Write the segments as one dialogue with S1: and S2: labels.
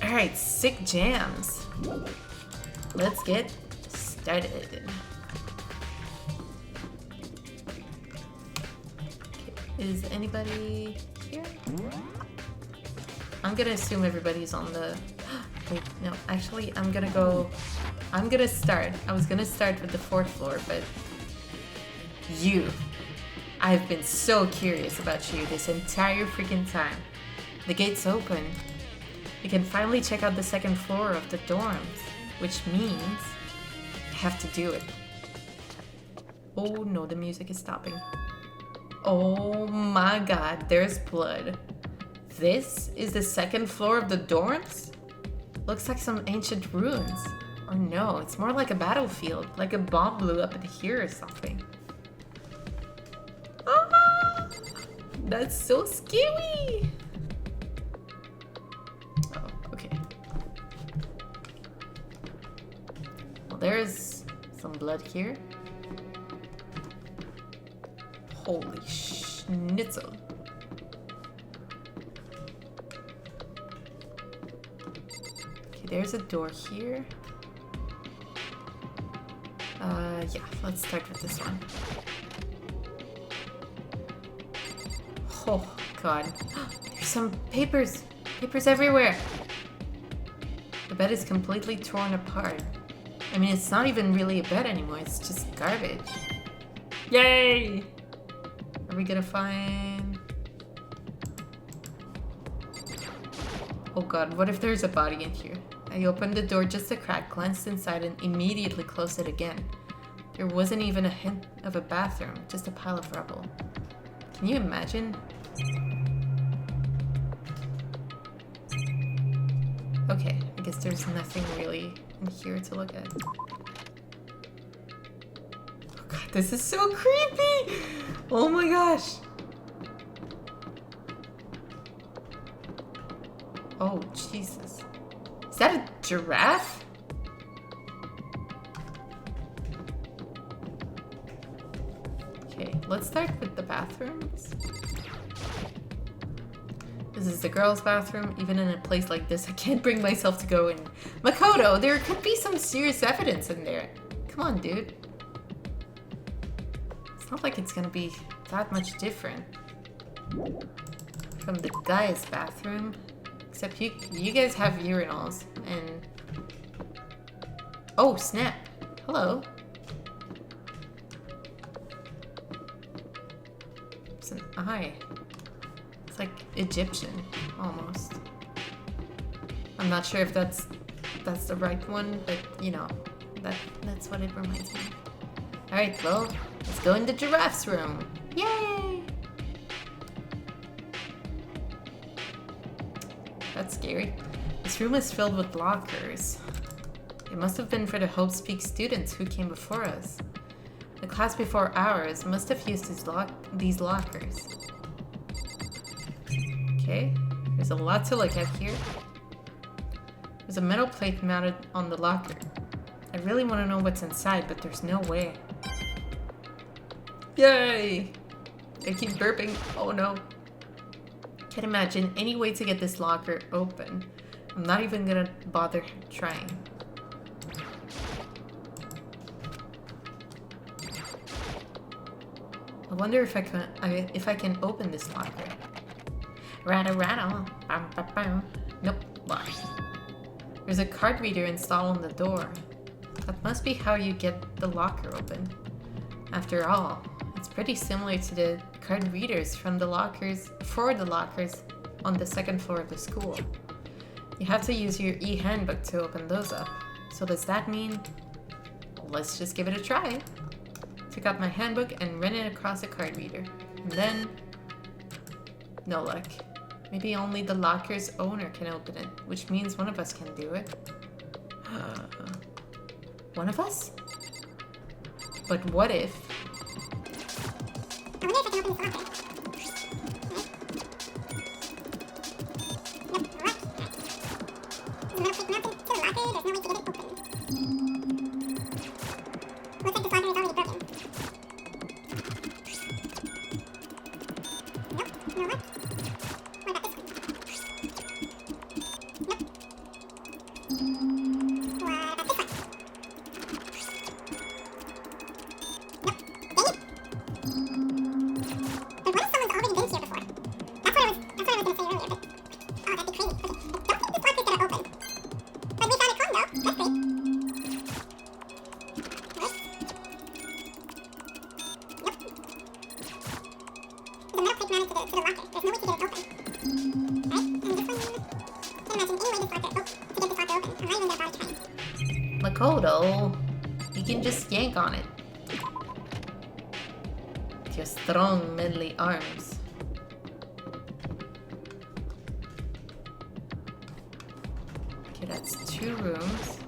S1: Alright, sick jams. Let's get started. Is anybody here? I'm gonna assume everybody's on the... Wait, no, actually, I'm gonna start. I was gonna start with the 4th floor, but... I've been so curious about you this entire freaking time. The gate's open. We can finally check out the 2nd floor of the dorms, which means I have to do it. Oh no, the music is stopping. Oh my god, there's blood. This is the 2nd floor of the dorms? Looks like some ancient ruins. Or no, it's more like a battlefield, like a bomb blew up in here or something. Ah, that's so scary! Oh, okay. Well, there's some blood here. Holy schnitzel. Okay, there's a door here. Yeah, let's start with this one. Oh, God. There's some papers. Papers everywhere. The bed is completely torn apart. I mean, it's not even really a bed anymore. It's just garbage. Yay! Are we gonna find... Oh god, what if there's a body in here? I opened the door just a crack, glanced inside, and immediately closed it again. There wasn't even a hint of a bathroom, just a pile of rubble. Can you imagine? Okay, I guess there's nothing really in here to look at. Oh god, this is so creepy! Oh my gosh! Oh, Jesus. Is that a giraffe? Okay, let's start with the bathrooms. This is the girls' bathroom. Even in a place like this, I can't bring myself to go in. Makoto, there could be some serious evidence in there. Come on, dude. It's not like it's gonna be that much different from the guys' bathroom. Except you guys have urinals and... Oh, snap. Hello. It's an eye. It's like Egyptian, almost. I'm not sure if that's the right one, but you know, that's what it reminds me of. Alright, well, let's go in the giraffe's room. Yay! That's scary. This room is filled with lockers. It must have been for the Hope Speak students who came before us. The class before ours must have used these lockers. Okay, there's a lot to look at here. There's a metal plate mounted on the locker. I really want to know what's inside, but there's no way. Yay! I keep burping. Oh no. Can't imagine any way to get this locker open. I'm not even gonna bother trying. I wonder if I can open this locker. Rattle rattle. Bam, bam, bam. Nope, locked. There's a card reader installed on the door. That must be how you get the locker open. After all, it's pretty similar to the card readers from the lockers on the 2nd floor of the school. You have to use your e-handbook to open those up. So does that mean... Let's just give it a try. Took out my handbook and ran it across a card reader. And then... No luck. Maybe only the locker's owner can open it, which means one of us can do it. One of us? But what if...
S2: I wonder if I can open this locker.
S1: Makoto. You can just yank on it. With your strong, manly arms. Okay, that's 2 rooms.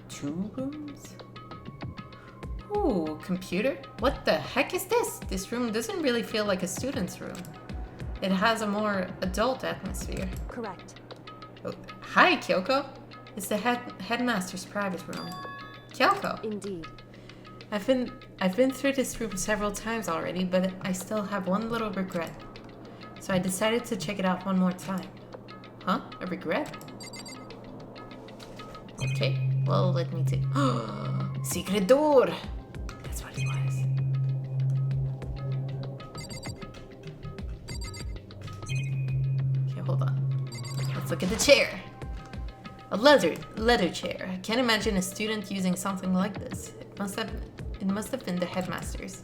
S1: 2 rooms? Ooh, computer? What the heck is this? This room doesn't really feel like a student's room. It has a more adult atmosphere.
S2: Correct.
S1: Oh, hi, Kyoko. It's the headmaster's private room. Kyoko.
S2: Indeed.
S1: I've been through this room several times already, but I still have one little regret. So I decided to check it out one more time. Huh? A regret? Okay, well, let me take... Secret door! That's what it was. Okay, hold on. Let's look at the chair. A leather chair. I can't imagine a student using something like this. It must have been the headmaster's.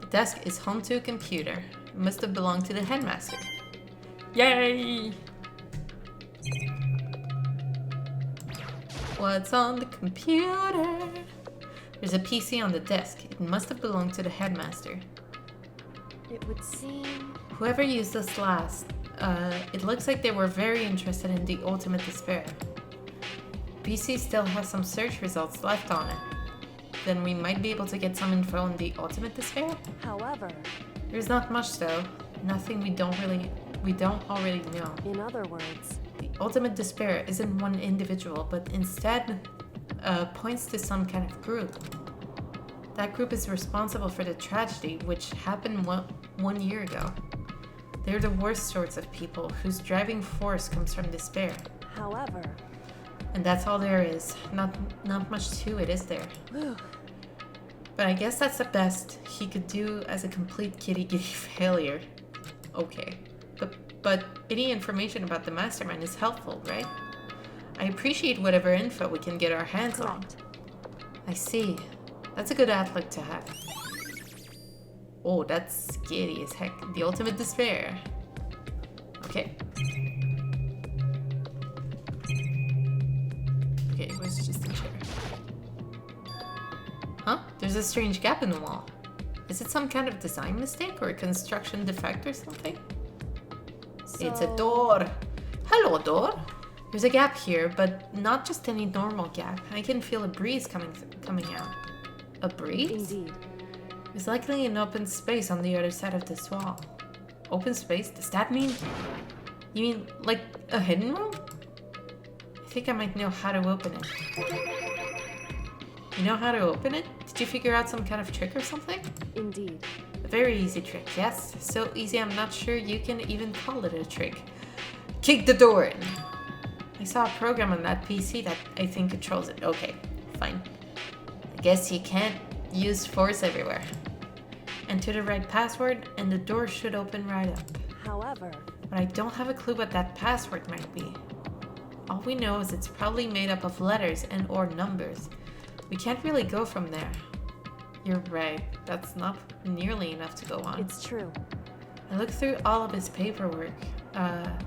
S1: The desk is home to a computer. It must have belonged to the headmaster. Yay! What's on the computer? There's a PC on the desk. It must have belonged to the headmaster.
S2: It would seem...
S1: Whoever used this last, it looks like they were very interested in the ultimate despair. PC still has some search results left on it. Then we might be able to get some info on the ultimate despair.
S2: However...
S1: There's not much though. Nothing we don't already know.
S2: In other words...
S1: The ultimate despair isn't one individual, but instead points to some kind of group. That group is responsible for the tragedy which happened one year ago. They're the worst sorts of people whose driving force comes from despair.
S2: However...
S1: And that's all there is. Not much to it, is there? But I guess that's the best he could do as a complete kitty failure. Okay. But any information about the mastermind is helpful, right? I appreciate whatever info we can get our hands on. I see. That's a good outlook to have. Oh, that's scary as heck. The ultimate despair. Okay. Okay, it was just a chair. Huh? There's a strange gap in the wall. Is it some kind of design mistake or a construction defect or something? It's a door. Hello, door. There's a gap here, but not just any normal gap. I can feel a breeze coming out. A breeze?
S2: Indeed.
S1: There's likely an open space on the other side of this wall. Open space? Does that mean... You mean like a hidden room? I think I might know how to open it. You know how to open it? Did you figure out some kind of trick or something?
S2: Indeed.
S1: A very easy trick, yes. So easy I'm not sure you can even call it a trick. Kick the door in. I saw a program on that PC that I think controls it. Okay, fine. I guess you can't use force everywhere. Enter the right password and the door should open right up.
S2: However...
S1: But I don't have a clue what that password might be. All we know is it's probably made up of letters and or numbers. We can't really go from there. You're right. That's not nearly enough to go on.
S2: It's true.
S1: I looked through all of his paperwork,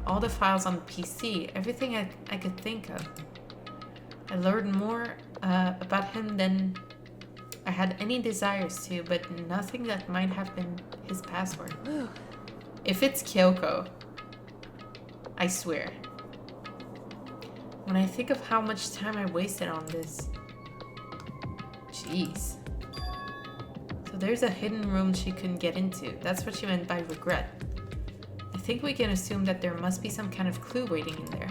S1: all the files on the PC, everything I could think of. I learned more about him than I had any desires to, but nothing that might have been his password. If it's Kyoko, I swear. When I think of how much time I wasted on this, jeez. So there's a hidden room she couldn't get into. That's what she meant by regret. I think we can assume that there must be some kind of clue waiting in there.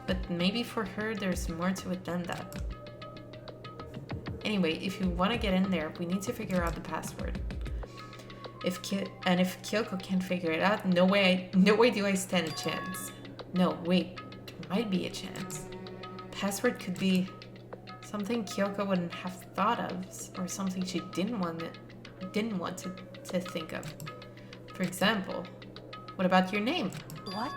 S1: But maybe for her there's more to it than that. Anyway, if you want to get in there, we need to figure out the password. If Kyoko can't figure it out, no way do I stand a chance. No, wait, there might be a chance. Password could be something Kyoko wouldn't have thought of, or something she didn't want to think of. For example, what about your name?
S2: What?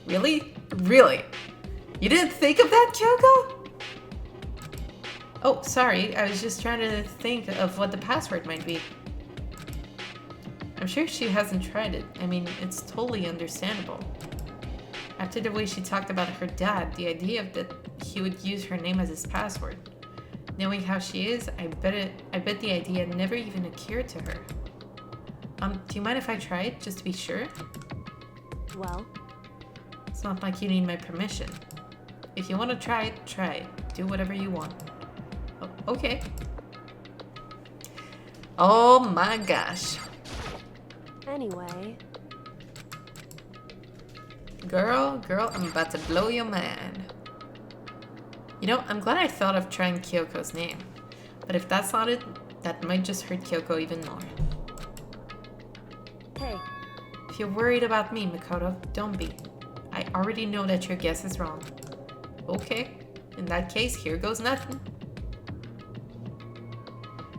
S1: Really? Really? You didn't think of that, Kyoko? Oh, sorry. I was just trying to think of what the password might be. I'm sure she hasn't tried it. I mean, it's totally understandable. After the way she talked about her dad, the idea of that he would use her name as his password. Knowing how she is, I bet the idea never even occurred to her. Do you mind if I try it, just to be sure?
S2: Well,
S1: It's not like you need my permission. If you want to try it, try it. Do whatever you want. Oh, okay. Oh my gosh.
S2: anyway,
S1: Girl, I'm about to blow your mind. You know, I'm glad I thought of trying Kyoko's name. But if that's not it, that might just hurt Kyoko even more.
S2: hey,
S1: If you're worried about me, Makoto, don't be. I already know that your guess is wrong. Okay, in that case, here goes nothing.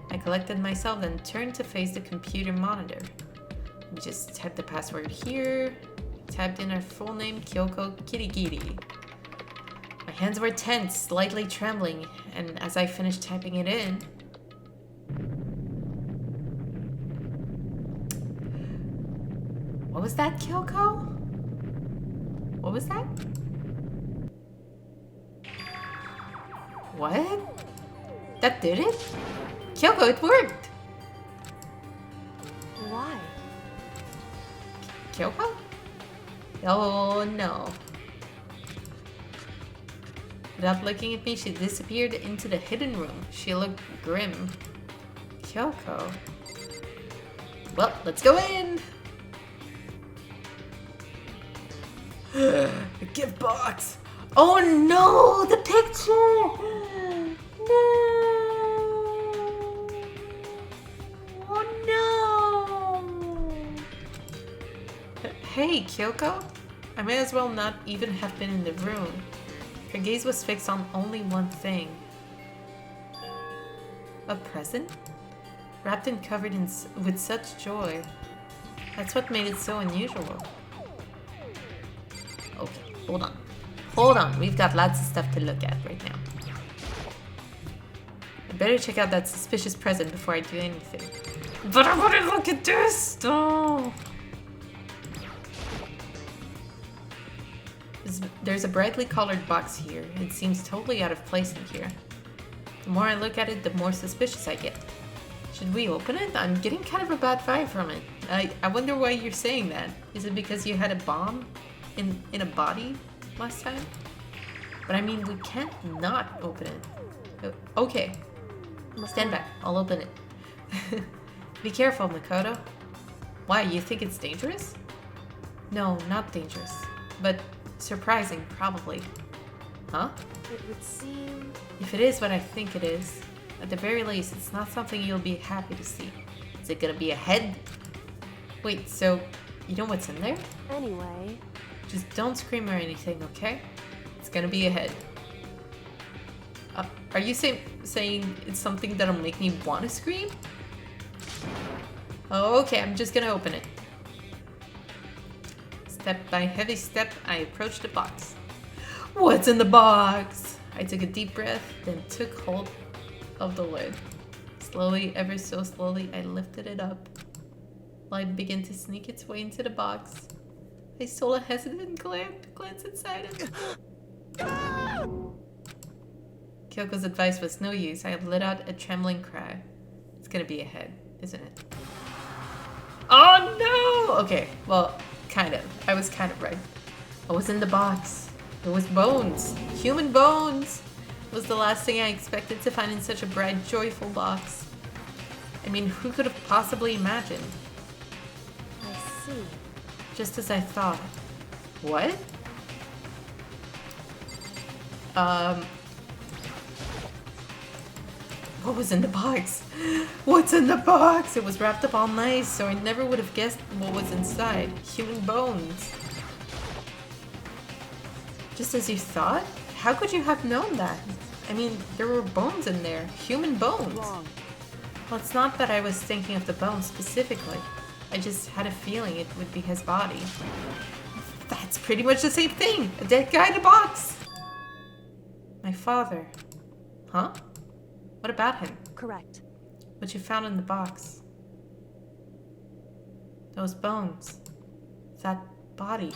S1: I collected myself and turned to face the computer monitor. We just typed the password here, typed in our full name, Kyoko Kirigiri. My hands were tense, slightly trembling, and as I finished typing it in, what was that, Kyoko? What was that? What? That did it? Kyoko, it worked!
S2: why?
S1: Kyoko? Oh no. Without looking at me, she disappeared into the hidden room. She looked grim. Kyoko. Well, let's go in! The gift box! Oh no! The picture! No! Oh no! Hey, Kyoko? I may as well not even have been in the room. Her gaze was fixed on only one thing. A present? Wrapped and covered with such joy. That's what made it so unusual. Okay, hold on. Hold on, we've got lots of stuff to look at right now. I better check out that suspicious present before I do anything. But I want to look at this! Oh. There's a brightly colored box here. It seems totally out of place in here. The more I look at it, the more suspicious I get. Should we open it? I'm getting kind of a bad vibe from it. I wonder why you're saying that. Is it because you had a bomb in a body last time? But I mean, we can't not open it. Okay. Stand back. I'll open it. Be careful, Makoto. Why, you think it's dangerous? No, not dangerous. But surprising, probably. Huh?
S2: It would seem...
S1: If it is what I think it is, at the very least, it's not something you'll be happy to see. Is it gonna be a head? Wait, so you know what's in there?
S2: Anyway,
S1: Just don't scream or anything, okay? It's gonna be a head. Are you saying it's something that'll make me want to scream? Oh, okay, I'm just gonna open it. Step by heavy step, I approached the box. What's in the box? I took a deep breath, then took hold of the lid. Slowly, ever so slowly, I lifted it up. Light began to sneak its way into the box. I stole a hesitant glance inside it. Kyoko's advice was no use. I let out a trembling cry. It's gonna be a head, isn't it? Oh no! Okay, well, kind of. I was kind of right. What was in the box? It was bones. Human bones! It was the last thing I expected to find in such a bright, joyful box. I mean, who could have possibly imagined?
S2: I see.
S1: Just as I thought. What? What was in the box? What's in the box? It was wrapped up all nice, so I never would have guessed what was inside. Human bones. Just as you thought? How could you have known that? I mean, there were bones in there. Human bones.
S2: Wrong.
S1: Well, it's not that I was thinking of the bones specifically. I just had a feeling it would be his body. That's pretty much the same thing. A dead guy in a box. My father. Huh? What about him?
S2: Correct.
S1: What you found in the box? Those bones. That body.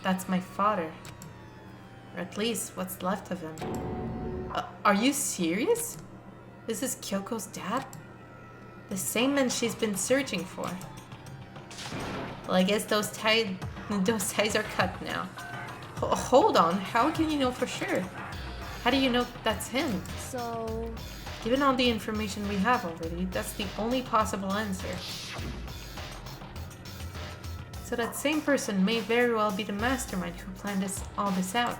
S1: That's my father. Or at least what's left of him. Are you serious? This is Kyoko's dad? The same man she's been searching for. Well, I guess those ties are cut now. Hold on, how can you know for sure? How do you know that's him?
S2: So...
S1: Given all the information we have already, that's the only possible answer. So that same person may very well be the mastermind who planned all this out.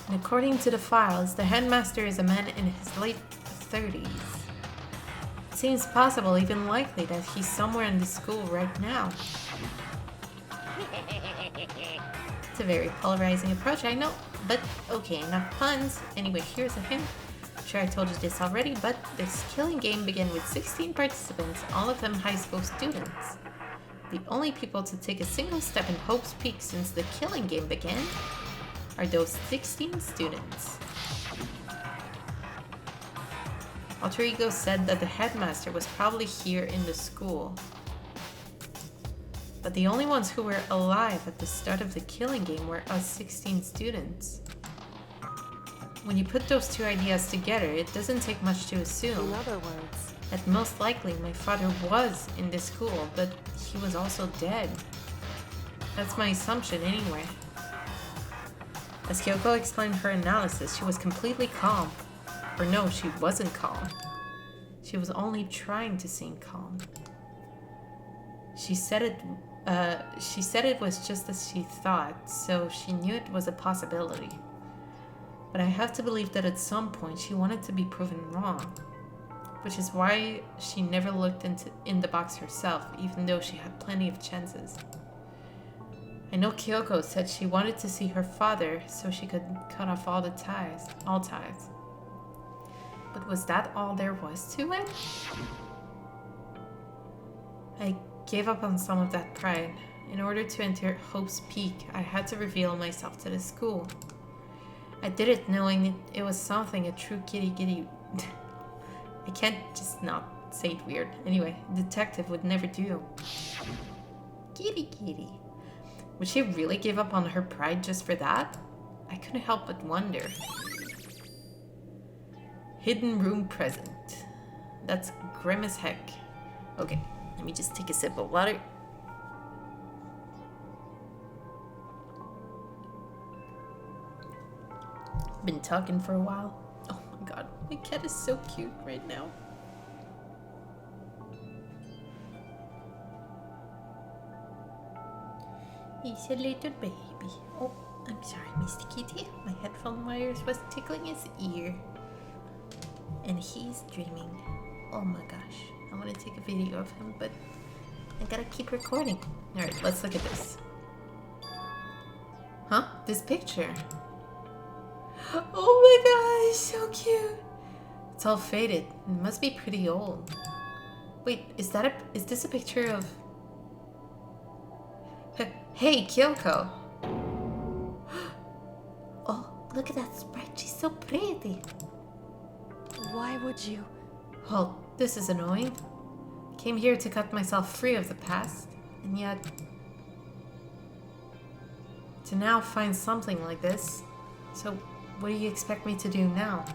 S1: And according to the files, the headmaster is a man in his late 30s. It seems possible, even likely, that he's somewhere in the school right now. It's a very polarizing approach, I know, but okay, enough puns. Anyway, here's a hint. I'm sure I told you this already, but this killing game began with 16 participants, all of them high school students. The only people to take a single step in Hope's Peak since the killing game began are those 16 students. Alter Ego said that the headmaster was probably here in the school. But the only ones who were alive at the start of the killing game were us 16 students. When you put those two ideas together, it doesn't take much to assume.
S2: In other words,
S1: That most likely my father was in this school, but he was also dead. That's my assumption anyway. As Kyoko explained her analysis, she was completely calm. Or no, she wasn't calm. She was only trying to seem calm. She said it was just as she thought, so she knew it was a possibility. But I have to believe that at some point she wanted to be proven wrong. Which is why she never looked in the box herself, even though she had plenty of chances. I know Kyoko said she wanted to see her father so she could cut off all ties. But was that all there was to it? I gave up on some of that pride. In order to enter Hope's Peak, I had to reveal myself to the school. I did it knowing it was something a true kitty I can't just not say it weird. Anyway, detective would never do. Kitty. Would she really give up on her pride just for that? I couldn't help but wonder. Hidden room present. That's grim as heck. Okay, let me just take a sip of water. Been talking for a while. Oh my god, my cat is so cute right now. He's a little baby. Oh, I'm sorry, Mr. Kitty. My headphone wires was tickling his ear. And he's dreaming. Oh my gosh. I want to take a video of him, but I gotta keep recording. Alright, let's look at this. Huh? This picture. Oh my gosh, so cute. It's all faded. It must be pretty old. Wait, is this a picture of... Hey, Kyoko. Oh, look at that sprite. She's so pretty.
S2: why would you?
S1: Well, this is annoying. I came here to cut myself free of the past, and yet... to now find something like this. So, what do you expect me to do now?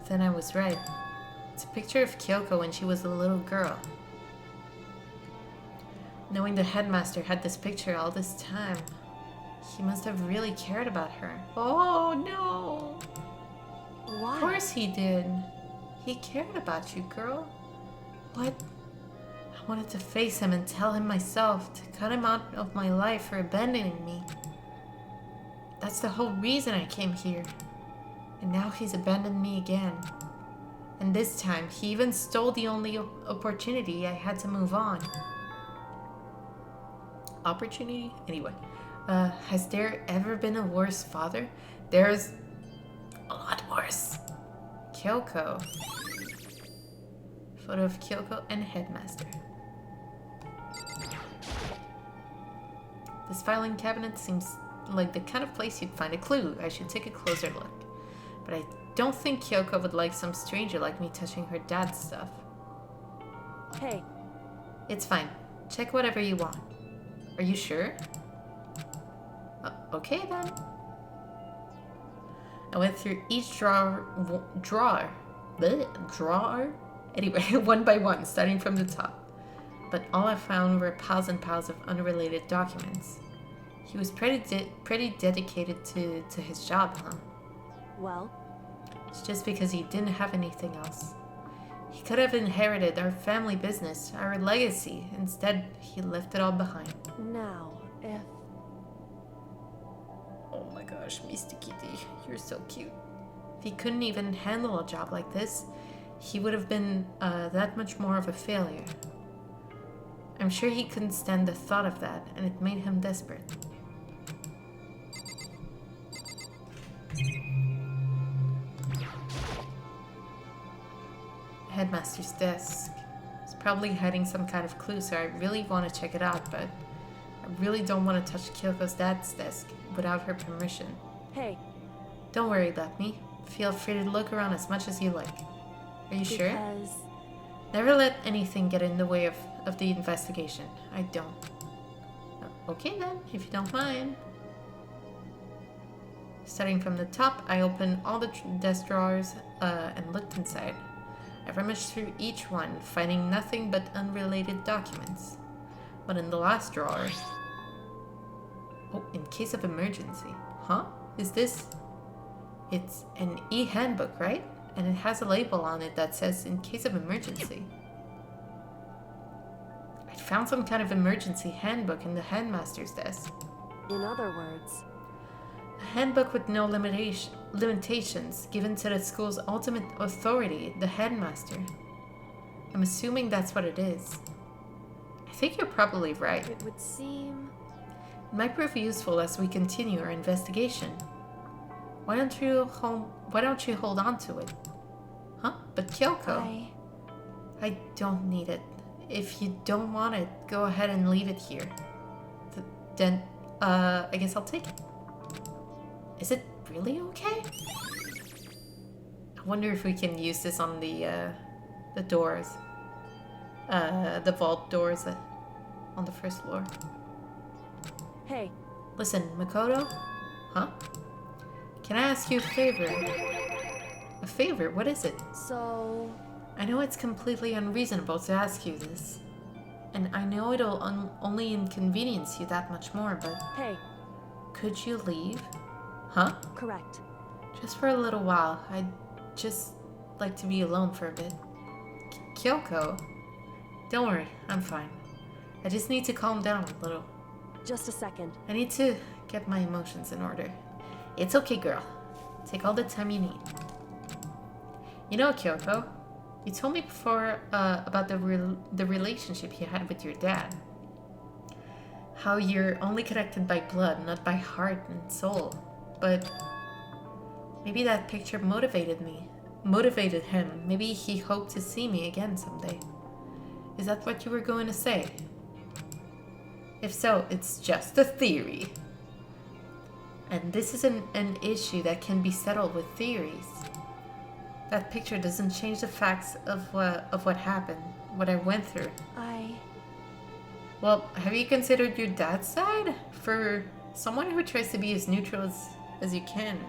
S1: Then I was right. It's a picture of Kyoko when she was a little girl. Knowing the headmaster had this picture all this time, he must have really cared about her. Oh no!
S2: Why?
S1: Of course he did. He cared about you, girl. What? I wanted to face him and tell him myself, to cut him out of my life for abandoning me. That's the whole reason I came here. And now he's abandoned me again. And this time, he even stole the only opportunity I had to move on. Opportunity? Anyway, has there ever been a worse father? There's a lot worse. Kyoko. Photo of Kyoko and Headmaster. This filing cabinet seems like the kind of place you'd find a clue. I should take a closer look. But I don't think Kyoko would like some stranger like me touching her dad's stuff.
S2: Hey,
S1: It's fine. Check whatever you want. Are you sure? Okay then. I went through each drawer. Anyway, one by one, starting from the top. But all I found were piles and piles of unrelated documents. He was pretty dedicated to his job, huh?
S2: well,
S1: It's just because he didn't have anything else. He could have inherited our family business, our legacy. Instead, he left it all behind.
S2: now, if...
S1: Oh my gosh, Mr. Kitty, you're so cute. If he couldn't even handle a job like this, he would have been that much more of a failure. I'm sure he couldn't stand the thought of that, and it made him desperate. Headmaster's desk. It's probably hiding some kind of clue, so I really want to check it out, but I really don't want to touch Kyoko's dad's desk without her permission.
S2: Hey,
S1: Don't worry about me. Feel free to look around as much as you like. Are you sure?
S2: because...
S1: Never let anything get in the way of the investigation. I don't. Okay then, if you don't mind. Starting from the top, I opened all the desk drawers and looked inside. I rummaged through each one, finding nothing but unrelated documents. But in the last drawer... Oh, in case of emergency. Huh? Is this... It's an e-handbook, right? And it has a label on it that says, in case of emergency. I found some kind of emergency handbook in the headmaster's desk.
S2: In other words,
S1: A handbook with no limitations given to the school's ultimate authority, the headmaster. I'm assuming that's what it is. I think you're probably right.
S2: it would seem...
S1: It might prove useful as we continue our investigation. Why don't you hold on to it? Huh? But Kyoko, I don't need it. If you don't want it, go ahead and leave it here. Then, I guess I'll take it. Is it really okay? I wonder if we can use this on the doors. The vault doors on the first floor.
S2: Hey,
S1: Listen, Makoto? Huh? Can I ask you a favor? A favor? What is it?
S2: so...
S1: I know it's completely unreasonable to ask you this. And I know it'll only inconvenience you that much more, but
S2: Hey,
S1: could you leave? Huh?
S2: correct.
S1: Just for a little while. I'd just like to be alone for a bit. Kyoko? Don't worry, I'm fine. I just need to calm down a little.
S2: Just a second.
S1: I need to get my emotions in order. It's okay, girl. Take all the time you need. You know, Kyoko, you told me before about the relationship you had with your dad. How you're only connected by blood, not by heart and soul. But maybe that picture motivated him. Maybe he hoped to see me again someday. Is that what you were going to say? If so, it's just a theory. And this is an issue that can be settled with theories. That picture doesn't change the facts of what happened, what I went through. Well, have you considered your dad's side? For someone who tries to be as neutral as you can.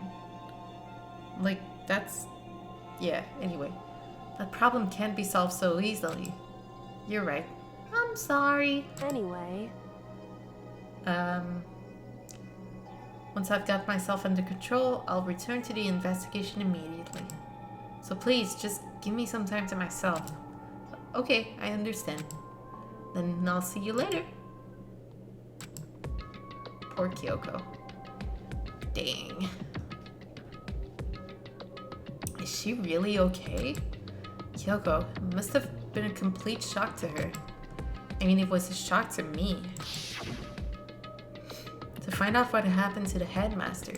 S1: Like, that's... Yeah, anyway. That problem can't be solved so easily. You're right. I'm sorry.
S2: Anyway,
S1: Once I've got myself under control, I'll return to the investigation immediately. So please, just give me some time to myself. Okay, I understand. Then I'll see you later. Poor Kyoko. Dang. Is she really okay? Kyoko, it must have been a complete shock to her. I mean, it was a shock to me. To find out what happened to the headmaster.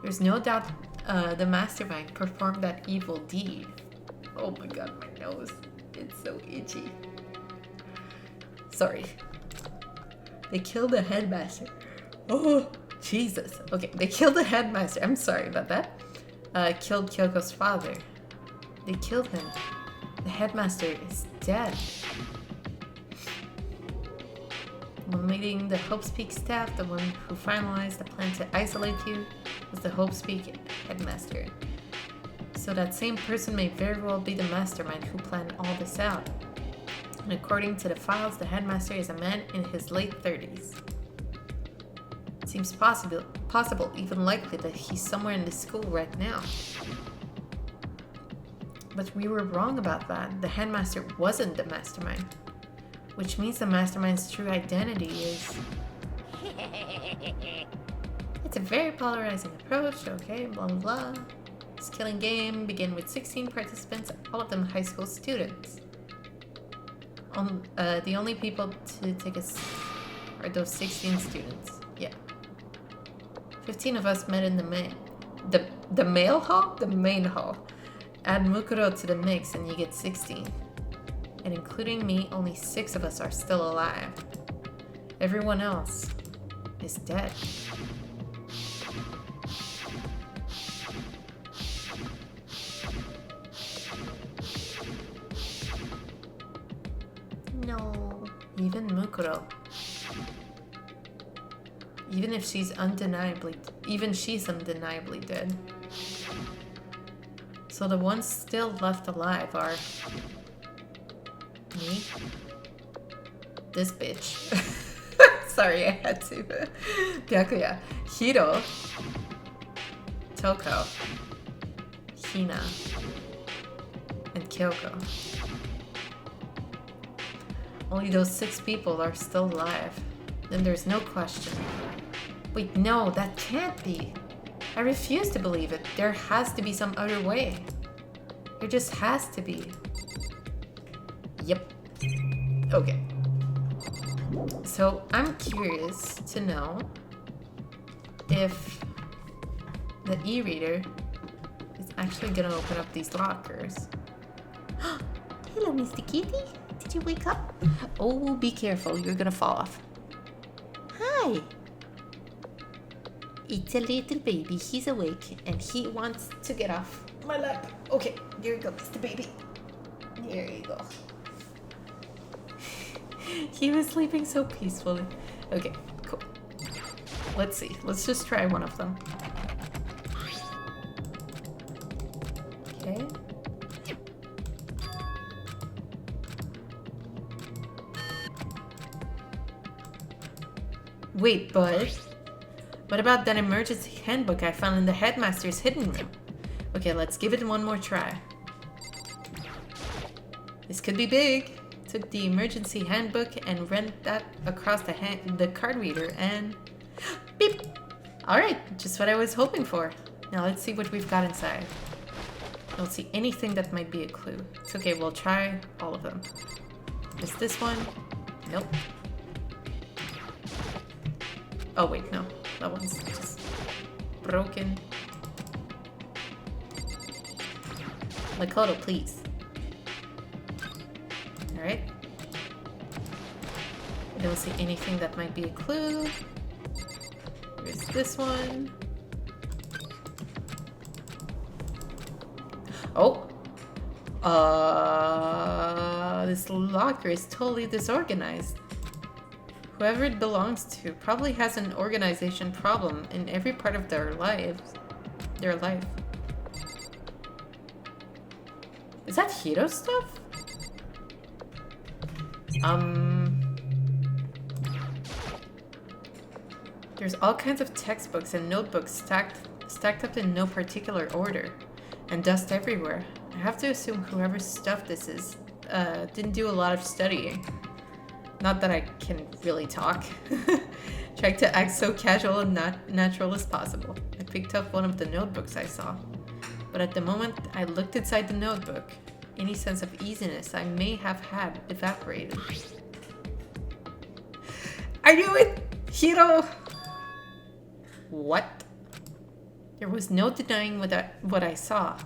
S1: There's no doubt the mastermind performed that evil deed. Oh my god, my nose. It's so itchy. Sorry. They killed the headmaster. Oh, Jesus. Okay, they killed the headmaster. I'm sorry about that. Killed Kyoko's father. They killed him. The headmaster is dead. When leading the Hope Speak staff, the one who finalized the plan to isolate you was the Hope Speak headmaster. So that same person may very well be the mastermind who planned all this out. And according to the files, the headmaster is a man in his late 30s. It seems possible, even likely, that he's somewhere in the school right now. But we were wrong about that. The headmaster wasn't the mastermind. Which means the mastermind's true identity is... It's a very polarizing approach, okay, blah blah blah. This killing game began with 16 participants, all of them high school students. The only people to take us are those 16 students. Yeah. 15 of us met in the mail hall? The main hall. Add Mukuro to the mix and you get 16. And including me, only 6 of us are still alive. Everyone else is dead. No. Even Mukuro. Even she's undeniably dead. So the ones still left alive are me, this bitch. Sorry, I had to. Byakuya, Hiro, Toko, Hina, and Kyoko. Only those 6 people are still alive. Then there's no question. Wait, no, that can't be. I refuse to believe it. There has to be some other way. There just has to be. Yep. Okay. So I'm curious to know if the e-reader is actually gonna open up these lockers. Hello, Mr. Kitty. Did you wake up? Oh, be careful. You're gonna fall off. Hi. It's a little baby. He's awake and he wants to get off my lap. Okay, there you go, Mr. Baby. There you go. He was sleeping so peacefully. Okay, cool. Let's see. Let's just try one of them. Okay. Wait, but what about that emergency handbook I found in the headmaster's hidden room? Okay, let's give it one more try. This could be big. Took the emergency handbook and ran that across the card reader and... Beep! Alright, just what I was hoping for. Now let's see what we've got inside. I don't see anything that might be a clue. It's okay, we'll try all of them. Is this one? Nope. Oh wait, no. That one's just broken. Makoto, please. Alright. I don't see anything that might be a clue. There's this one. Oh! This locker is totally disorganized. Whoever it belongs to probably has an organization problem in every part of their life. Is that Hiro stuff? There's all kinds of textbooks and notebooks stacked up in no particular order, and dust everywhere. I have to assume whoever's stuff this is didn't do a lot of studying. Not that I can really talk. Tried to act so casual and natural as possible. I picked up one of the notebooks I saw, but at the moment I looked inside the notebook, any sense of easiness I may have had evaporated. I knew it! Hiro! What? There was no denying what I saw.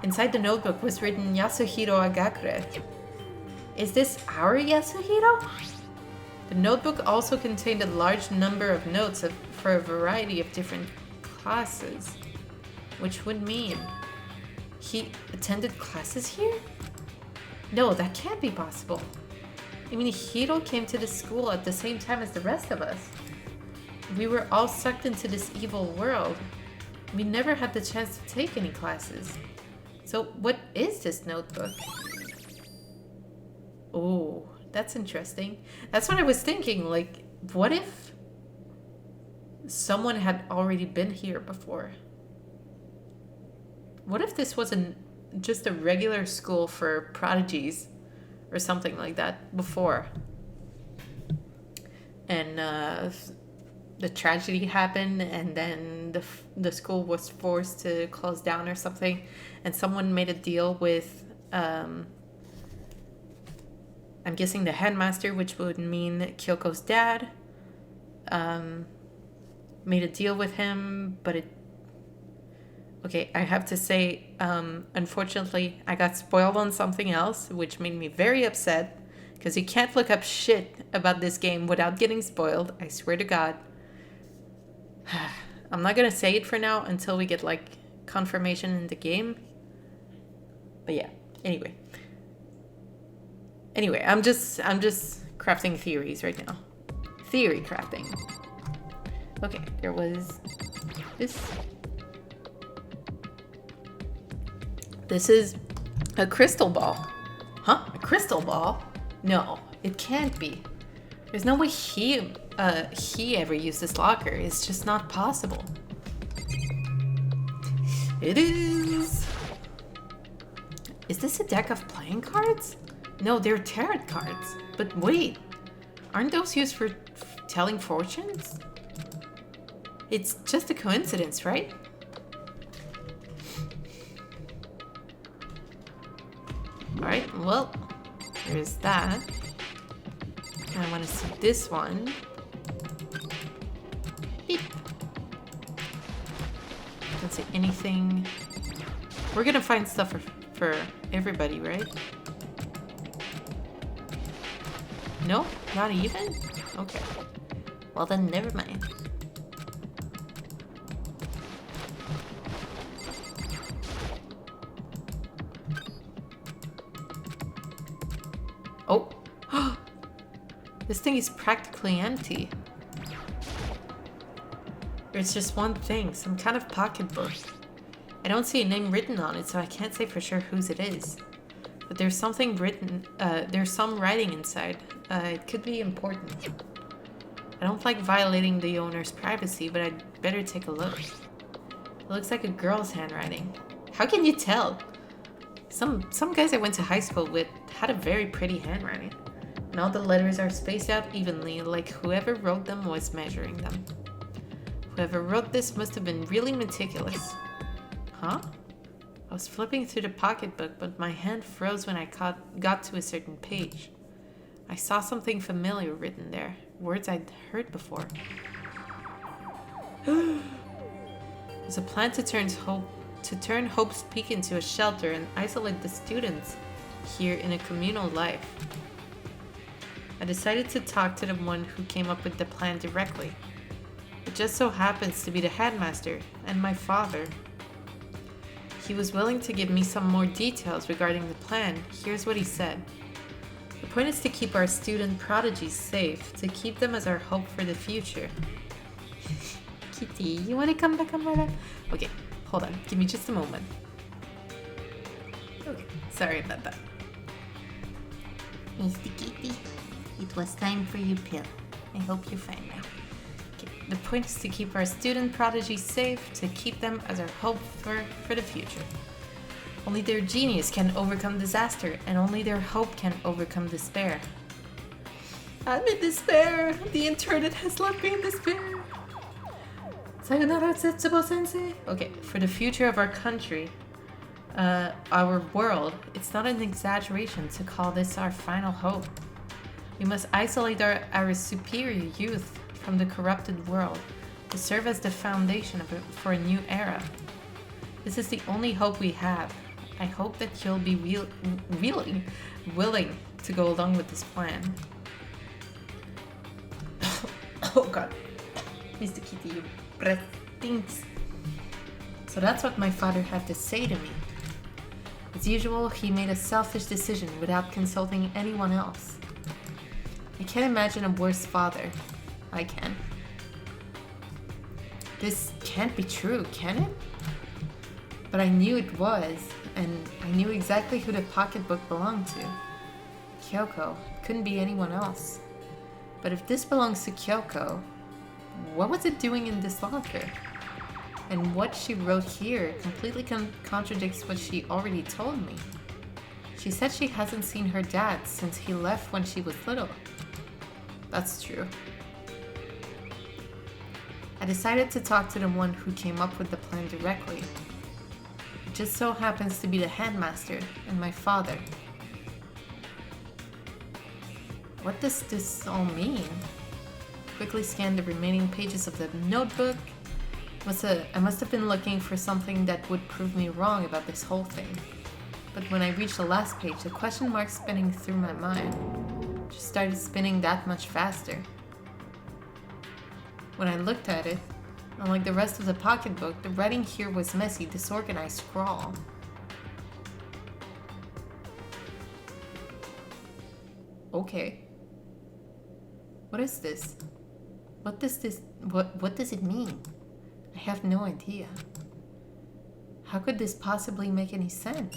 S1: Inside the notebook was written Yasuhiro Agakure. Is this our Yasuhiro? The notebook also contained a large number of notes for a variety of different classes, which would mean he attended classes here? No, that can't be possible. I mean, Hiro came to the school at the same time as the rest of us. We were all sucked into this evil world. We never had the chance to take any classes. So what is this notebook? Oh, that's interesting. That's what I was thinking. Like, what if someone had already been here before? What if this wasn't just a regular school for prodigies or something like that before? And the tragedy happened, and then the school was forced to close down or something, and someone made a deal with I'm guessing the headmaster, which would mean Kyoko's dad, made a deal with him, but okay, I have to say, unfortunately, I got spoiled on something else, which made me very upset, because you can't look up shit about this game without getting spoiled, I swear to God. I'm not gonna say it for now until we get, like, confirmation in the game. But yeah, anyway. Anyway, I'm just crafting theories right now. Theory crafting. Okay, there was this. This is a crystal ball. Huh? A crystal ball? No, it can't be. There's no way he ever used this locker. It's just not possible. It is. Is this a deck of playing cards? No, they're tarot cards. But wait, aren't those used for telling fortunes? It's just a coincidence, right? Alright, well, there's that. And I want to see this one. Beep. Don't see anything. We're gonna find stuff for everybody, right? No? Not even? Okay. Well then, never mind. Oh! This thing is practically empty. There's just one thing, some kind of pocketbook. I don't see a name written on it, so I can't say for sure whose it is. But there's something written, there's some writing inside. It could be important. I don't like violating the owner's privacy, but I'd better take a look. It looks like a girl's handwriting. How can you tell? Some guys I went to high school with had a very pretty handwriting. And all the letters are spaced out evenly, like whoever wrote them was measuring them. Whoever wrote this must have been really meticulous. Huh? I was flipping through the pocketbook, but my hand froze when I got to a certain page. I saw something familiar written there, words I'd heard before. There's a plan to turn Hope's Peak into a shelter and isolate the students here in a communal life. I decided to talk to the one who came up with the plan directly. It just so happens to be the headmaster and my father. He was willing to give me some more details regarding the plan. Here's what he said. The point is to keep our student prodigies safe, to keep them as our hope for the future. Kitty, you want to come back on my lap? Okay, hold on. Give me just a moment. Okay, sorry about that. Mr. Kitty, it was time for your pill. I hope you're fine now. Okay, the point is to keep our student prodigies safe, to keep them as our hope for the future. Only their genius can overcome disaster, and only their hope can overcome despair. I'm in despair. The internet has left me in despair. Sayonara, Setsubo-sensei. Okay, for the future of our country, our world, it's not an exaggeration to call this our final hope. We must isolate our superior youth from the corrupted world to serve as the foundation for a new era. This is the only hope we have. I hope that you'll be willing to go along with this plan. Oh god. Mr. Kitty, your breath stinks. So that's what my father had to say to me. As usual, he made a selfish decision without consulting anyone else. I can't imagine a worse father. I can. This can't be true, can it? But I knew it was, and I knew exactly who the pocketbook belonged to. Kyoko. It couldn't be anyone else. But if this belongs to Kyoko, what was it doing in this locker? And what she wrote here completely contradicts what she already told me. She said she hasn't seen her dad since he left when she was little. That's true. I decided to talk to the one who came up with the plan directly. It just so happens to be the headmaster and my father. What does this all mean? Quickly scanned the remaining pages of the notebook. I must have been looking for something that would prove me wrong about this whole thing. But when I reached the last page, the question mark spinning through my mind just started spinning that much faster. When I looked at it, unlike the rest of the pocketbook, the writing here was messy, disorganized scrawl. Okay. What is this? What does it mean? I have no idea. How could this possibly make any sense?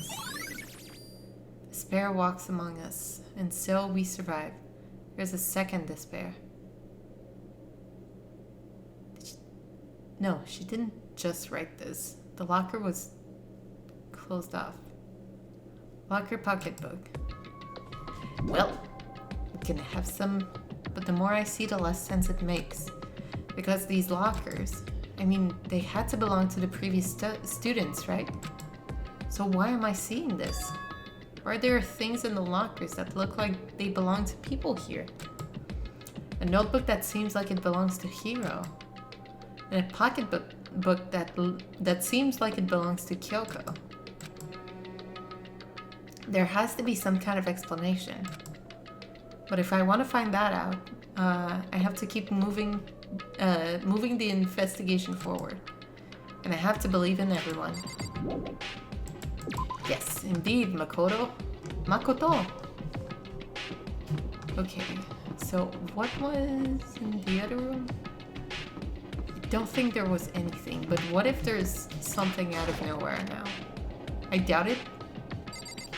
S1: Despair walks among us, and so we survive. There's a second despair. No, she didn't just write this. The locker was closed off. Locker pocketbook. Well, we can have some, but the more I see, the less sense it makes. Because these lockers, I mean, they had to belong to the previous students, right? So why am I seeing this? Or are there things in the lockers that look like they belong to people here? A notebook that seems like it belongs to Hiro. And a pocketbook that seems like it belongs to Kyoko. There has to be some kind of explanation. But if I want to find that out, I have to keep moving the investigation forward. And I have to believe in everyone. Yes, indeed, Makoto. Okay, so what was in the other room? I don't think there was anything, but what if there's something out of nowhere now? I doubt it,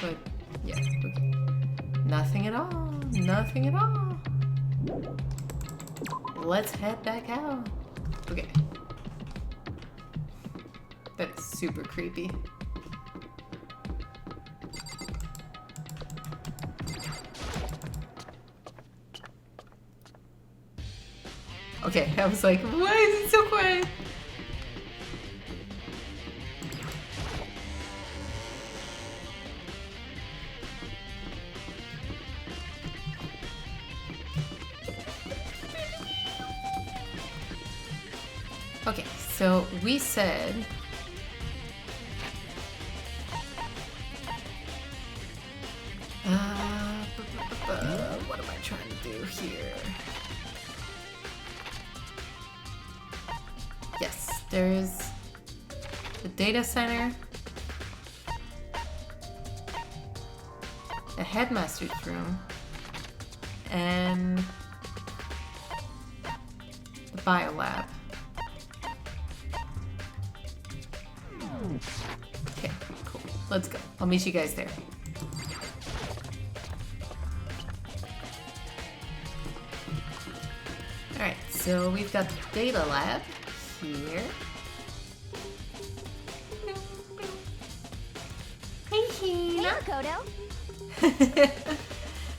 S1: but yeah, okay. Nothing at all, nothing at all. Let's head back out. Okay. That is super creepy. Okay, I was like, why is it so quiet? Okay, so we said what am I trying to do here? Yes, there's the data center, the headmaster's room, and the biolab. Okay, cool. Let's go. I'll meet you guys there. Alright, so we've got the data lab here. Hey, Hina.
S3: Hey, Makoto.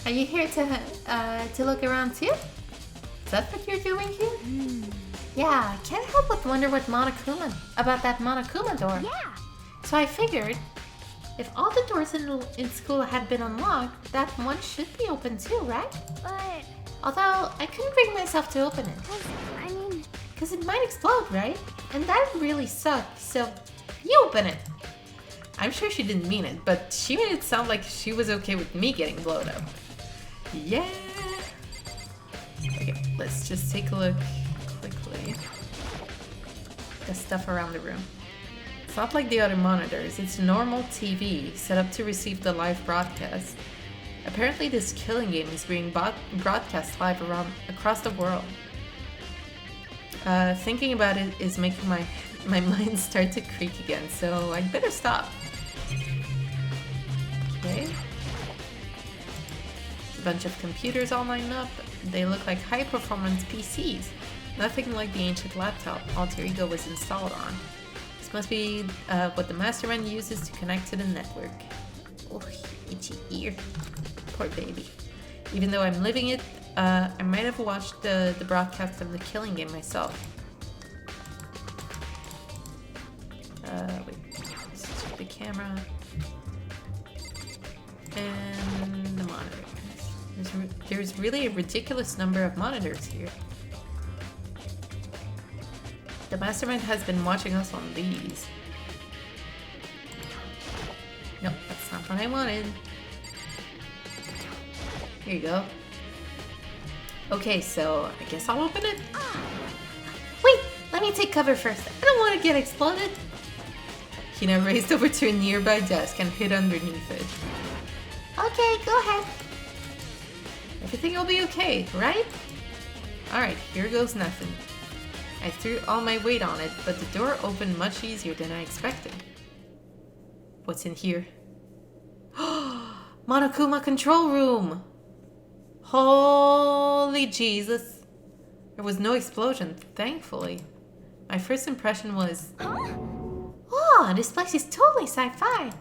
S1: Are you here to look around too? Is that what you're doing here? Yeah, I can't help but wonder about that Monokuma door.
S3: Yeah.
S1: So I figured, if all the doors in school had been unlocked, that one should be open too, right?
S3: But,
S1: Although, I couldn't bring myself to open it.
S3: I mean,
S1: Because it might explode, right? And that would really suck, so you open it. I'm sure she didn't mean it, but she made it sound like she was okay with me getting blown up. Yeah! Okay, let's just take a look quickly. The stuff around the room. It's not like the other monitors, it's a normal TV set up to receive the live broadcast. Apparently this killing game is being broadcast live across the world. Thinking about it is making my mind start to creak again, so I'd better stop. Okay. A bunch of computers all lined up. They look like high-performance PCs. Nothing like the ancient laptop Alter Ego was installed on. This must be what the Mastermind uses to connect to the network. Oh, itchy ear. Poor baby. Even though I'm living it, I might have watched the broadcast of the killing game myself. Wait. Let's check the camera. And the monitors. There's really a ridiculous number of monitors here. The Mastermind has been watching us on these. Nope, that's not what I wanted. Here you go. Okay, so I guess I'll open it. Wait, let me take cover first. I don't want to get exploded. Hina raced over to a nearby desk and hid underneath it. Okay, go ahead. Everything will be okay, right? Alright, here goes nothing. I threw all my weight on it, but the door opened much easier than I expected. What's in here? Monokuma control room! Holy Jesus! There was no explosion, thankfully. My first impression was... Oh, this place is totally sci-fi!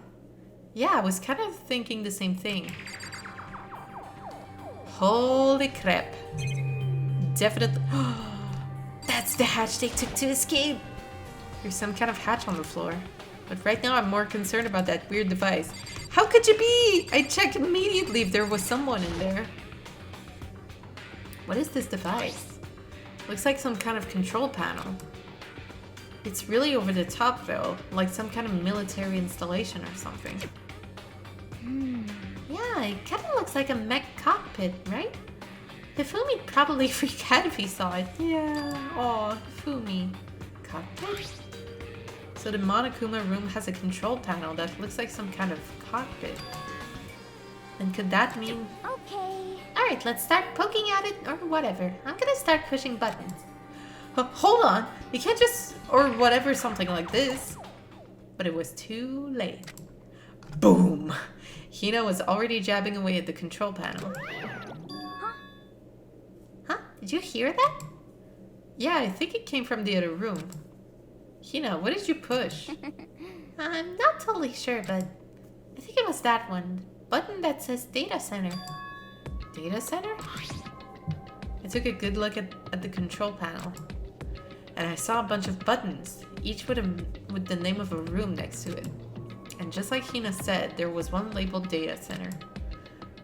S1: Yeah, I was kind of thinking the same thing. Holy crap. Definitely... That's the hatch they took to escape! There's some kind of hatch on the floor. But right now I'm more concerned about that weird device. How could you be? I checked immediately if there was someone in there. What is this device? Looks like some kind of control panel. It's really over the top though, like some kind of military installation or something. Yeah, it kind of looks like a mech cockpit, right? Hifumi probably freak out if he saw it. Yeah, aw, Hifumi. Cockpit? So the Monokuma room has a control panel that looks like some kind of cockpit. And could that mean...
S3: Okay.
S1: Alright, let's start poking at it, or whatever. I'm gonna start pushing buttons. Hold on, you can't just... or whatever, something like this. But it was too late. Boom! Hina was already jabbing away at the control panel. Huh? Did you hear that? Yeah, I think it came from the other room. Hina, what did you push? I'm not totally sure, but I think it was that one. Button that says Data Center. Data Center? I took a good look at the control panel. And I saw a bunch of buttons, each with the name of a room next to it. And just like Hina said, there was one labeled Data Center.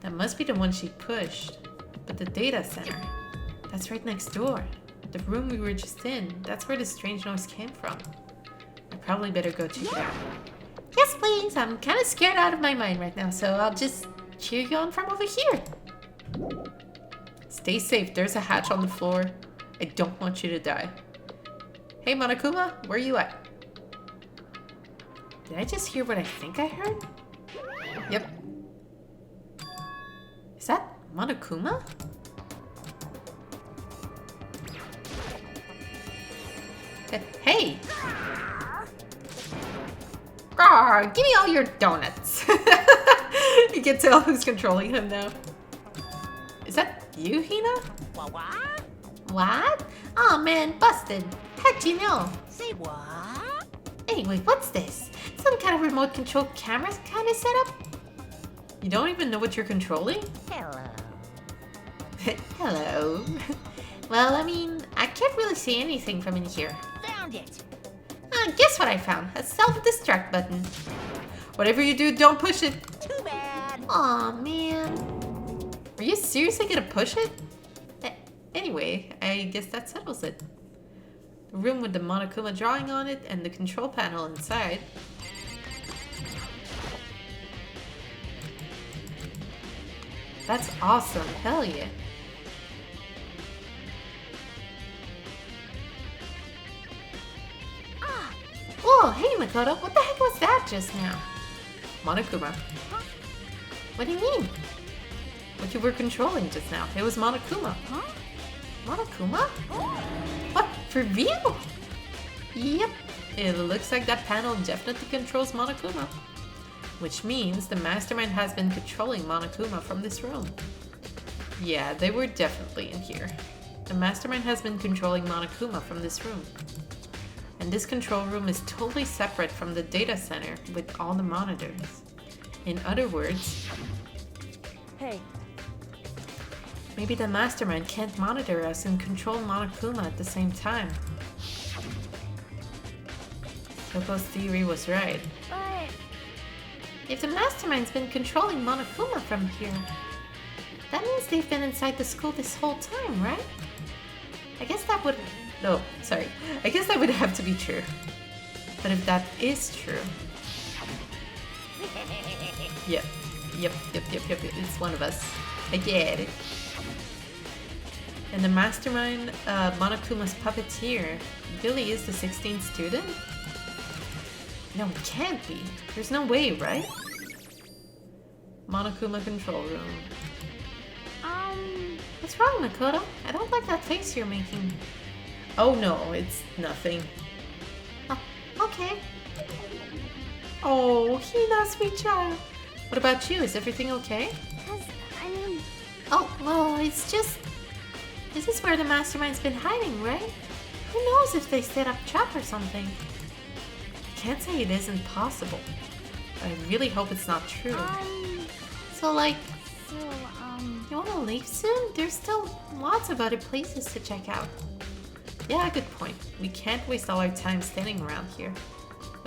S1: That must be the one she pushed. But the Data Center, that's right next door. The room we were just in, that's where the strange noise came from. I probably better go check it out. Yes, please. I'm kind of scared out of my mind right now, so I'll just cheer you on from over here. Stay safe. There's a hatch on the floor. I don't want you to die. Hey, Monokuma, where are you at? Did I just hear what I think I heard? Yep. Is that Monokuma? Hey! Rawr, give me all your donuts! You can tell who's controlling him now. Is that you, Hina? What? Aw, man, busted. How'd you know?
S4: Say what?
S1: Anyway, what's this? Some kind of remote control camera kind of setup? You don't even know what you're controlling?
S4: Hello.
S1: Hello. Well, I mean, I can't really see anything from in here.
S4: Found it.
S1: Guess what I found? A self-destruct button. Whatever you do, don't push it.
S4: Too bad.
S1: Aw, man. Are you seriously gonna push it? Anyway, I guess that settles it. The room with the Monokuma drawing on it and the control panel inside. That's awesome. Hell yeah. Whoa, hey Makoto. What the heck was that just now? Monokuma. What do you mean? What you were controlling just now? It was Monokuma.
S3: Huh?
S1: Monokuma? What? For real? Yep. It looks like that panel definitely controls Monokuma. Which means the mastermind has been controlling Monokuma from this room. Yeah, they were definitely in here. The mastermind has been controlling Monokuma from this room. And this control room is totally separate from the data center with all the monitors. In other words,
S2: Hey,
S1: maybe the mastermind can't monitor us and control Monokuma at the same time. Kyoko's theory was right.
S3: But
S1: If the mastermind's been controlling Monokuma from here, that means they've been inside the school this whole time, right? I guess that would... No, sorry. I guess that would have to be true. But if that is true... Yep. It's one of us. I get it. And the mastermind, Monokuma's puppeteer, really is the 16th student? No, it can't be. There's no way, right? Monokuma control room. What's wrong, Makoto? I don't like that face you're making. Oh no, it's nothing. Oh, okay. Oh, Hina, sweet child. What about you? Is everything okay?
S3: I mean,
S1: Oh, well, it's just... This is where the mastermind's been hiding, right? Who knows if they set up trap or something? I can't say it isn't possible. I really hope it's not true. So, like,
S3: so,
S1: you wanna leave soon? There's still lots of other places to check out. Yeah, good point. We can't waste all our time standing around here.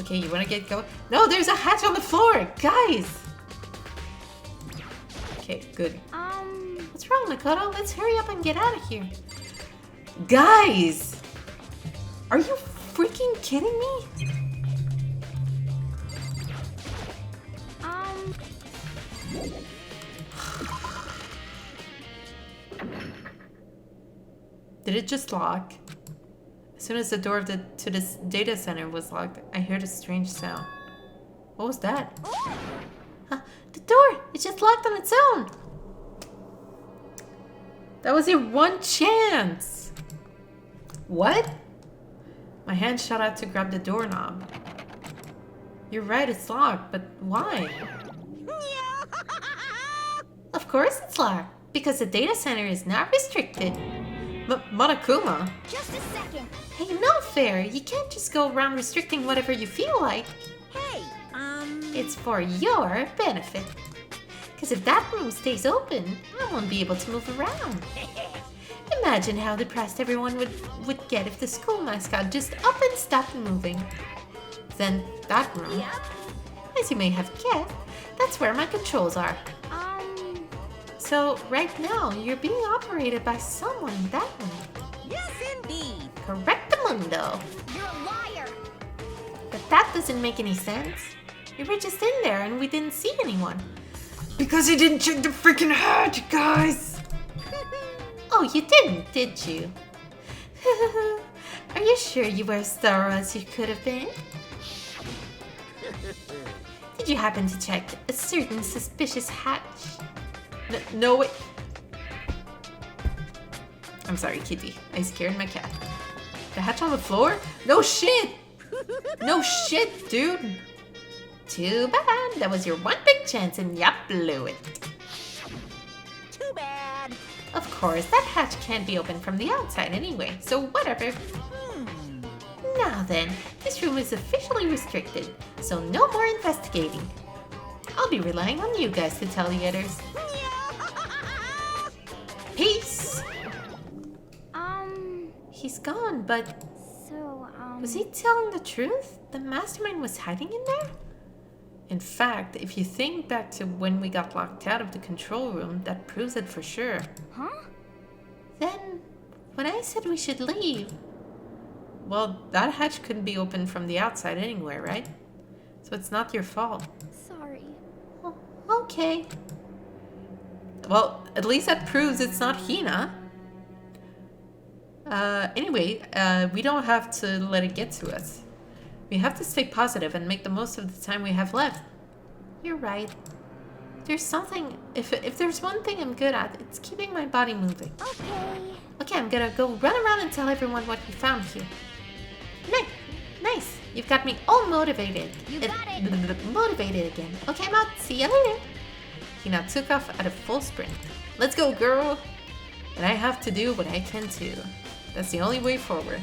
S1: Okay, you wanna get going? No, there's a hatch on the floor! Guys! Okay, good. What's wrong, Makoto? Let's hurry up and get out of here. Guys! Are you freaking kidding me? Did it just lock? As soon as the door to this data center was locked, I heard a strange sound. What was that? Huh, the door! It just locked on its own! That was your one chance! What? My hand shot out to grab the doorknob. You're right, it's locked, but why? Of course it's locked, because the data center is not restricted. Monokuma?
S3: just a second.
S1: Hey, no fair! You can't just go around restricting whatever you feel like.
S4: Hey,
S1: It's for your benefit. Because if that room stays open, I won't be able to move around. Imagine how depressed everyone would get if the school mascot just up and stopped moving. Then that room, as you may have guessed, that's where my controls are. So right now, you're being operated by someone in that room.
S4: yes indeed.
S1: Correctamundo.
S3: You're a liar.
S1: But that doesn't make any sense. We were just in there and we didn't see anyone. Because you didn't check the freaking hatch, guys! Oh, you didn't, did you? Are you sure you were as thorough as you could have been? Did you happen to check a certain suspicious hatch? No, wait. I'm sorry, Kitty. I scared my cat. The hatch on the floor? No shit! No shit, dude! Too bad. That was your one big chance and ya blew it.
S4: Too bad.
S1: Of course, that hatch can't be opened from the outside anyway, so whatever. Now then, this room is officially restricted, so no more investigating. I'll be relying on you guys to tell the others. Peace! He's gone, but
S3: So,
S1: was he telling the truth? The mastermind was hiding in there? In fact, if you think back to when we got locked out of the control room, that proves it for sure.
S3: Huh?
S1: Then, when I said we should leave... Well, that hatch couldn't be opened from the outside anywhere, right? So it's not your fault.
S3: Sorry.
S1: Oh, okay. Well, at least that proves it's not Hina. Anyway, we don't have to let it get to us. We have to stay positive and make the most of the time we have left. You're right. There's something... If there's one thing I'm good at, it's keeping my body moving.
S3: Okay.
S1: Okay, I'm gonna go run around and tell everyone what we found here. Nice! You've got me all motivated.
S3: You got it.
S1: Motivated again. Okay, I'm out. See you later. He now took off at a full sprint. Let's go, girl! And I have to do what I can too. That's the only way forward.